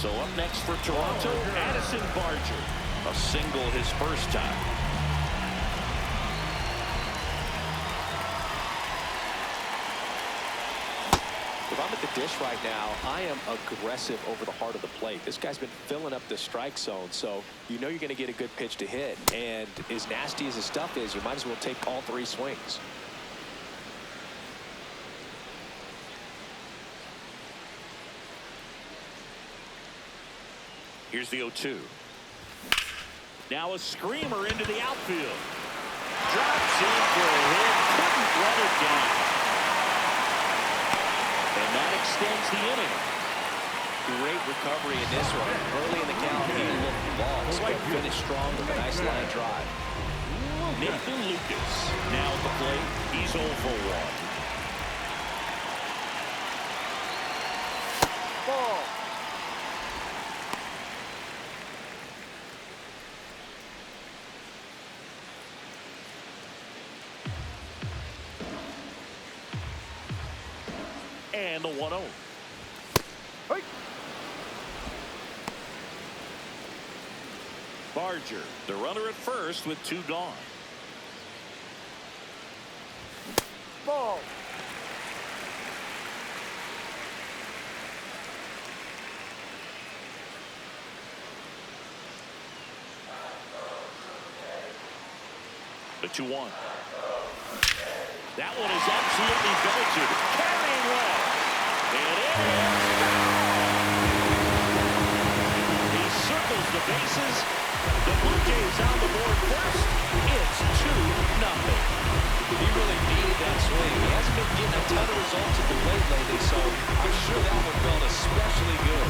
So up next for Toronto, Addison Barger. A single his first time. If I'm at the dish right now, I am aggressive over the heart of the plate. This guy's been filling up the strike zone, so you know you're going to get a good pitch to hit. And as nasty as his stuff is, you might as well take all three swings. Here's the 0-2. Now a screamer into the outfield. Drops in for a hit. Couldn't let it down. And that extends the inning. Great recovery in this one. Early in the count, he looked lost, but finished strong with a nice line drive. Nathan Lucas now at the plate. He's 0 for 1. Ball. And the 1-0. Hey. Barger, the runner at first with 2 gone. Ball. The 2-1. That one is absolutely belted. Carrying well. And it is gone. He circles the bases. The Blue Jays on the board first. It's 2-0. He really needed that swing. He hasn't been getting a ton of results at the plate lately, so I'm sure that one felt especially good.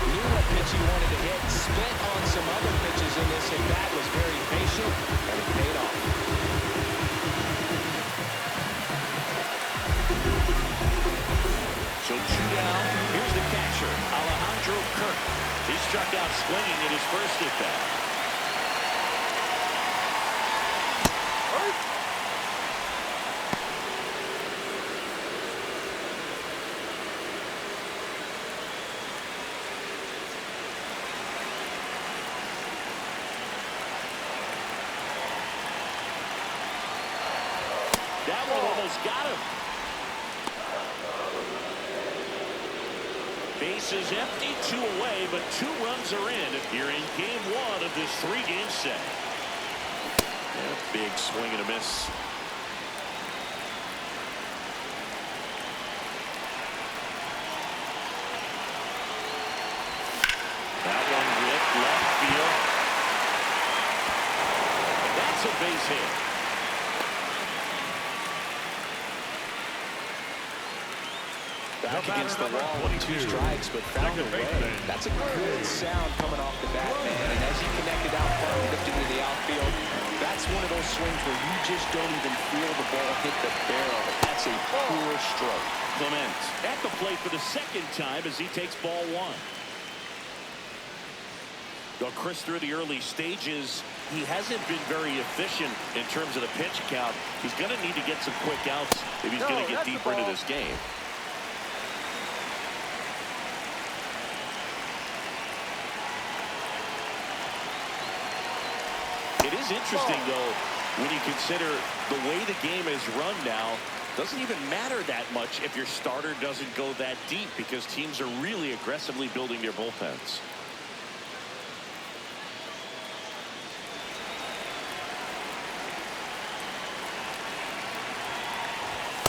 Knew what pitch he wanted to hit, spent on some other pitches in this at bat, was very patient, and it paid off. So 2 down. Here's the catcher, Alejandro Kirk. He struck out swinging in his first at bat. That one almost got him. Bases empty, 2 away, but 2 runs are in here in game 1 of this 3-game set. And a big swing and a miss. That one ripped left field. That's a base hit. Back against the wall with 2 strikes, but found a way. That's a good sound coming off the bat, man. And as he connected out front, lifted into the outfield, that's one of those swings where you just don't even feel the ball hit the barrel. That's a poor stroke. Clement at the plate for the second time as he takes ball 1. Well, Chris, through the early stages, he hasn't been very efficient in terms of the pitch count. He's going to need to get some quick outs if he's going to get deeper into this game. It is interesting, though, when you consider the way the game is run now. Doesn't even matter that much if your starter doesn't go that deep because teams are really aggressively building their bullpens.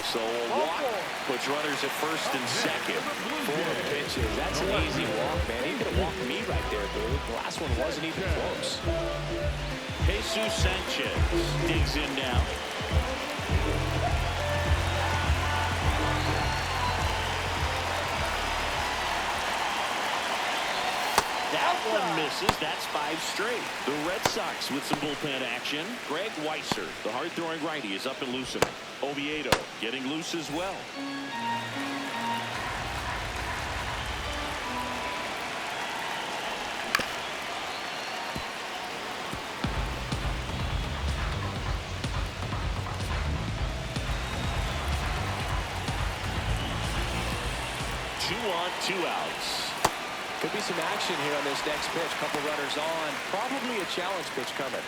So a walk puts runners at first and second. 4 pitches. That's an easy walk, man. He could have walked me right there, dude. The last one wasn't even close. Jesus Sanchez digs in now. That one misses. That's 5 straight. The Red Sox with some bullpen action. Greg Weisser, the hard-throwing righty, is up and loosening. Oviedo getting loose as well. Two on, 2 outs. Could be some action here on this next pitch. Couple runners on. Probably a challenge pitch coming.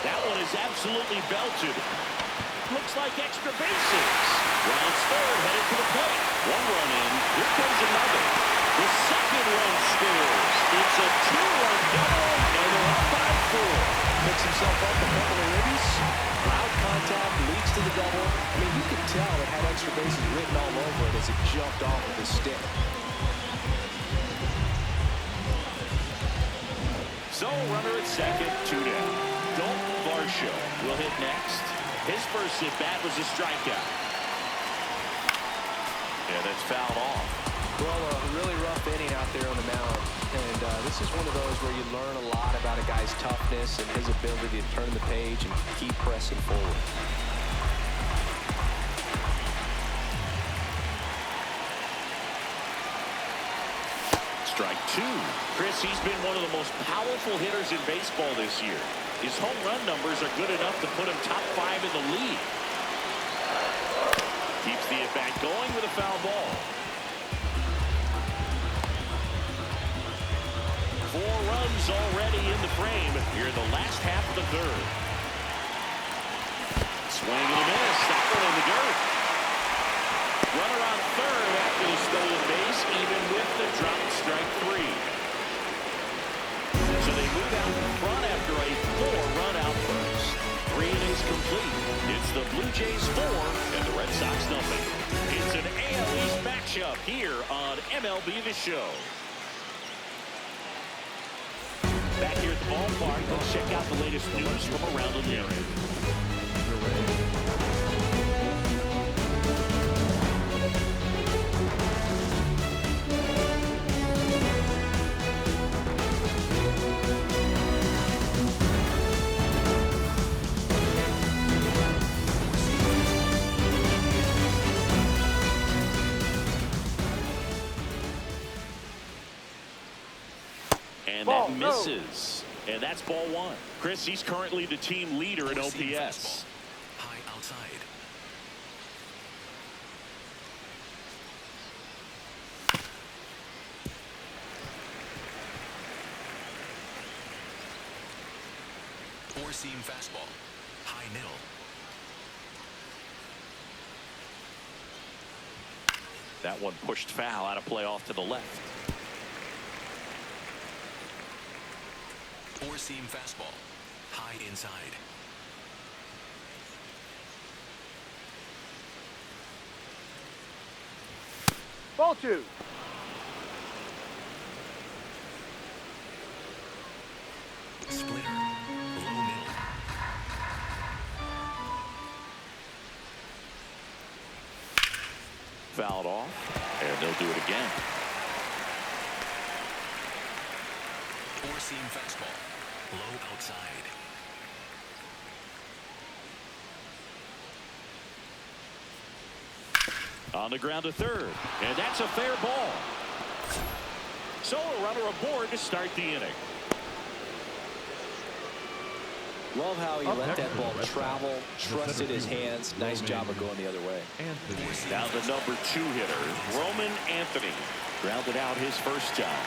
That one is absolutely belted. Looks like extra bases. Rounds third, headed to the plate. One run in. Here comes another. The second run scores. It's a two-run double, and they're up by 4. Picks himself up a couple of ribbies. Loud contact leads to the double. I mean, you could tell it had extra bases written all over it as it jumped off of his stick. So, runner at second, 2 down. Dalton Varsho will hit next. His first at-bat was a strikeout. And it's fouled off. Well, a really rough inning out there on the mound. And this is one of those where you learn a lot about a guy's toughness and his ability to turn the page and keep pressing forward. Strike 2. Chris, he's been one of the most powerful hitters in baseball this year. His home run numbers are good enough to put him top 5 in the league. Keeps the at-bat going with a foul ball. 4 runs already in the frame here in the last half of the third. Swing and a miss. That one in the dirt. Runner on third after the stolen base, even with the drop, strike 3. So they move out in front after a 4-run out first. 3 innings complete. It's the Blue Jays 4 and the Red Sox nothing. It's an AL East matchup here on MLB The Show. Back here at the ballpark, let's check out the latest news from around the area. And that misses. And that's ball 1. Chris, he's currently the team leader in OPS. High outside. Four-seam fastball. High middle. That one pushed foul, out of play off to the left. Four-seam fastball. High inside. Ball 2. Splitter. Low middle. Fouled off, and they'll do it again. Four-seam fastball. Low outside. On the ground to third, and that's a fair ball. So a runner aboard to start the inning. Love how he let that ball travel, trusted his hands. Nice job of going the other way. Now the number 2 hitter, Roman Anthony, grounded out his first time.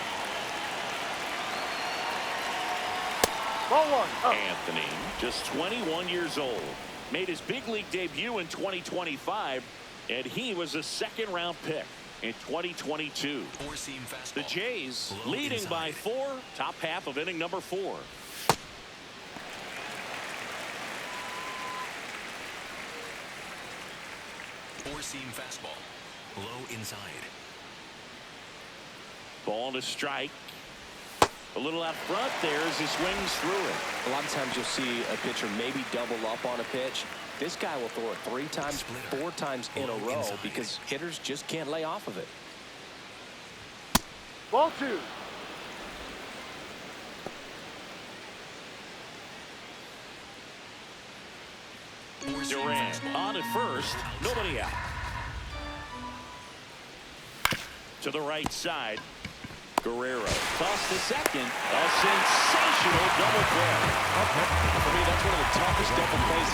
Ball 1. Up. Anthony, just 21 years old, made his big league debut in 2025, and he was a second-round pick in 2022. Four-seam fastball. The Jays Low leading inside. by 4, top half of inning number 4. Four-seam fastball. Low inside. Ball to strike. A little out front there as he swings through it. A lot of times you'll see a pitcher maybe double up on a pitch. This guy will throw it 3 times, 4 times in a row because hitters just can't lay off of it. Ball 2. Four-seam Durant fastball. on at first, nobody out. To the right side, Guerrero tossed to second. A sensational double play. For me, that's one of the toughest double plays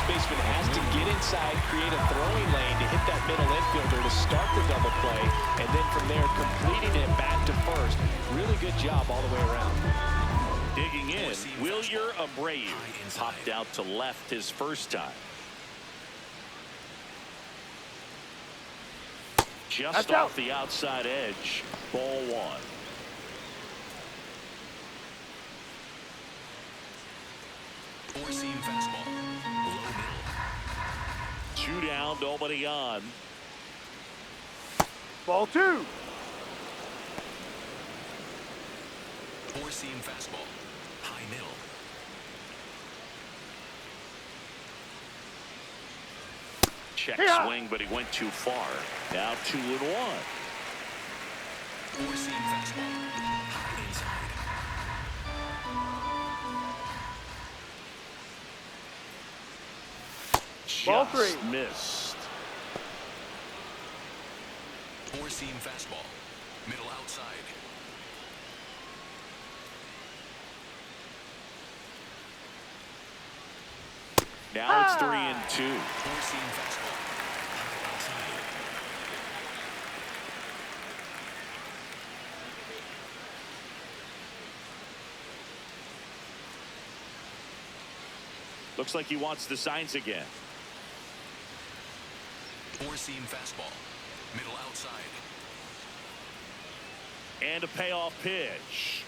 first baseman has to get inside, create a throwing lane to hit that middle infielder to start the double play, and then from there completing it back to first. Really good job all the way around. Digging in, Wilyer Abreu popped out to left his first time. Just off the outside edge, ball one. Four-seam fastball. Low middle. 2 down, nobody on. Ball 2. Four-seam fastball. High middle. Check swing, but he went too far. Now 2-1. Four-seam fastball. High inside. Ball Just 3. missed. Four-seam fastball. Middle outside. Now it's 3-2. Four-seam fastball. High outside. Looks like he wants the signs again. Four-seam fastball. Middle outside. And a payoff pitch.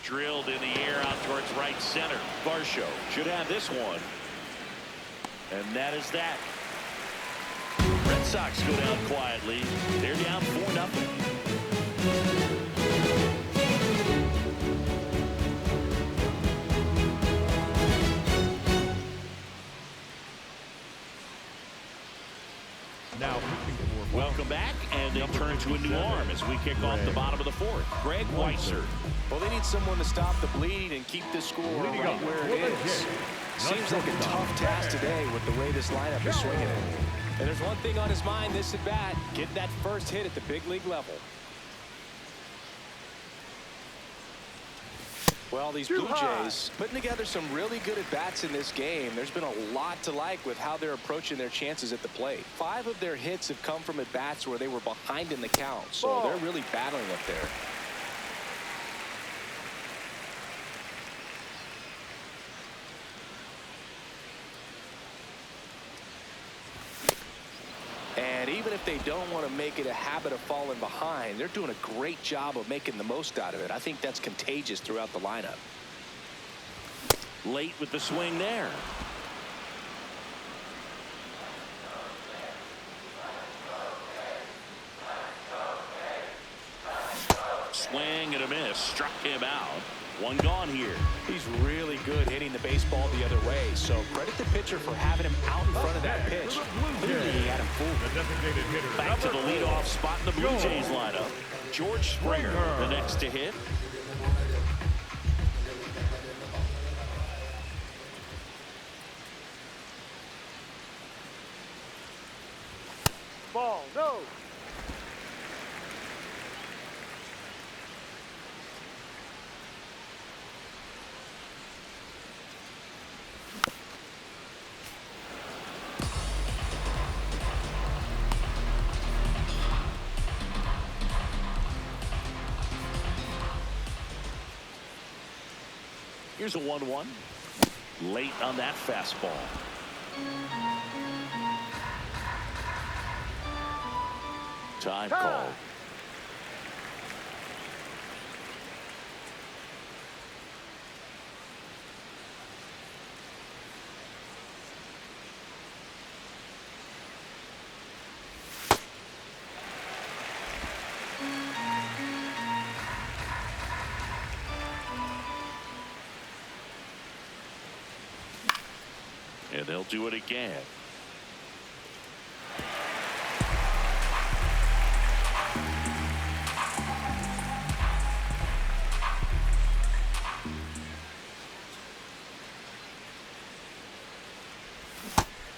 Drilled in the air out towards right center. Varsho should have this one. And that is that. Red Sox go down quietly. They're down 4-0. Now welcome back, and they turn to a new arm as we kick off the bottom of the fourth. Greg Weitzer. Well, they need someone to stop the bleeding and keep the score right where it is. Seems like a tough task today with the way this lineup is swinging it. And there's one thing on his mind this at bat, get that first hit at the big league level. Well, these Blue Jays putting together some really good at-bats in this game. There's been a lot to like with how they're approaching their chances at the plate. 5 of their hits have come from at-bats where they were behind in the count, so they're really battling up there. And even if they don't want to make it a habit of falling behind, they're doing a great job of making the most out of it. I think that's contagious throughout the lineup. Late with the swing there. Swing and a miss. Struck him out. One gone here. He's really good hitting the baseball the other way, so credit the pitcher for having him out in front of that pitch. Clearly he had him fooled. Back to the leadoff spot in the Blue Jays lineup. George Springer, the next to hit. Ball, no. Here's a 1-1. Late on that fastball. Time called. And they'll do it again.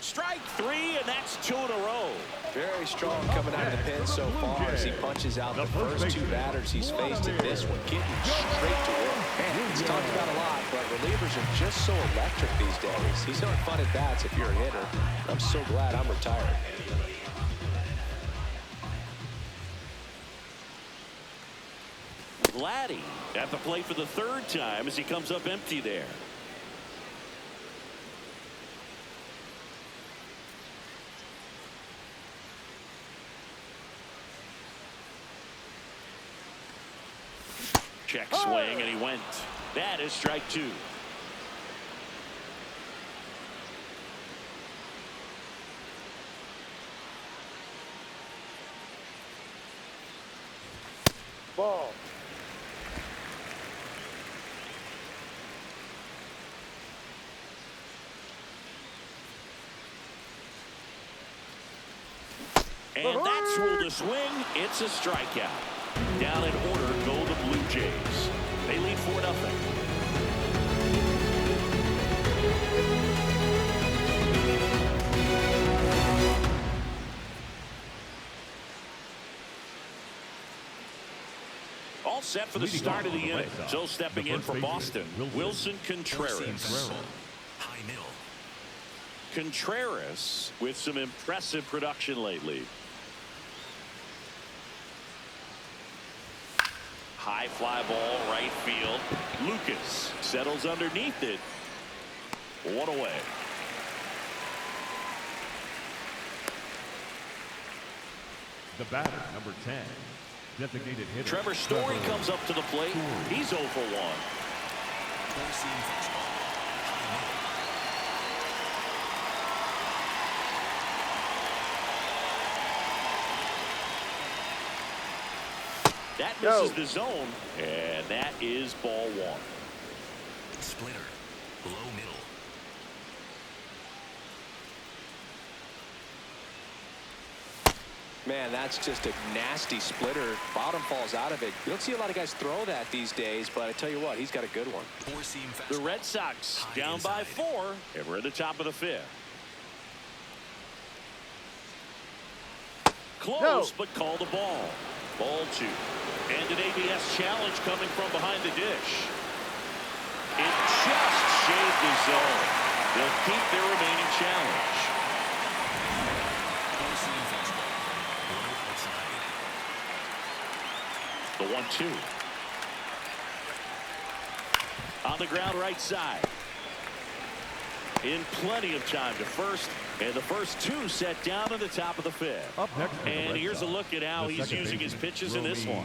Strike 3, and that's 2 in a row. Very strong coming out of the pen so far as he punches out the first 2 batters he's faced in this one, getting straight to work. Man, it's talked about a lot. but relievers are just so electric these days. These aren't fun at bats if you're a hitter. I'm so glad I'm retired. Vladdy at the plate for the third time as he comes up empty there. Check swing, and he went. That is strike two. Ball. And that's ruled a swing. It's a strikeout. Down in order go the Blue Jays. They lead 4-0. All set for the start of the inning. So stepping in for Boston, Wilson Contreras. High middle. Contreras with some impressive production lately. High fly ball, right field. Lucas settles underneath it. One away. The batter, number 10, designated hitter. Trevor Story comes up to the plate. He's 0 for 1. Four-seam fastball. High middle. That misses the zone, and that is ball one. Splitter. Low middle. Man, that's just a nasty splitter. Bottom falls out of it. You don't see a lot of guys throw that these days, but I tell you what, he's got a good one. Four-seam fastball. The Red Sox High down by inside. 4, and we're at the top of the 5th. Close, but called a ball. Ball 2. And an ABS challenge coming from behind the dish. It just shaved the zone. They'll keep their remaining challenge. Four-seam fastball. Low outside. The 1-2. On the ground right side. In plenty of time to first. And the first 2 set down at the top of the 5th. Up next, And here's a look at how he's using his pitches in this one.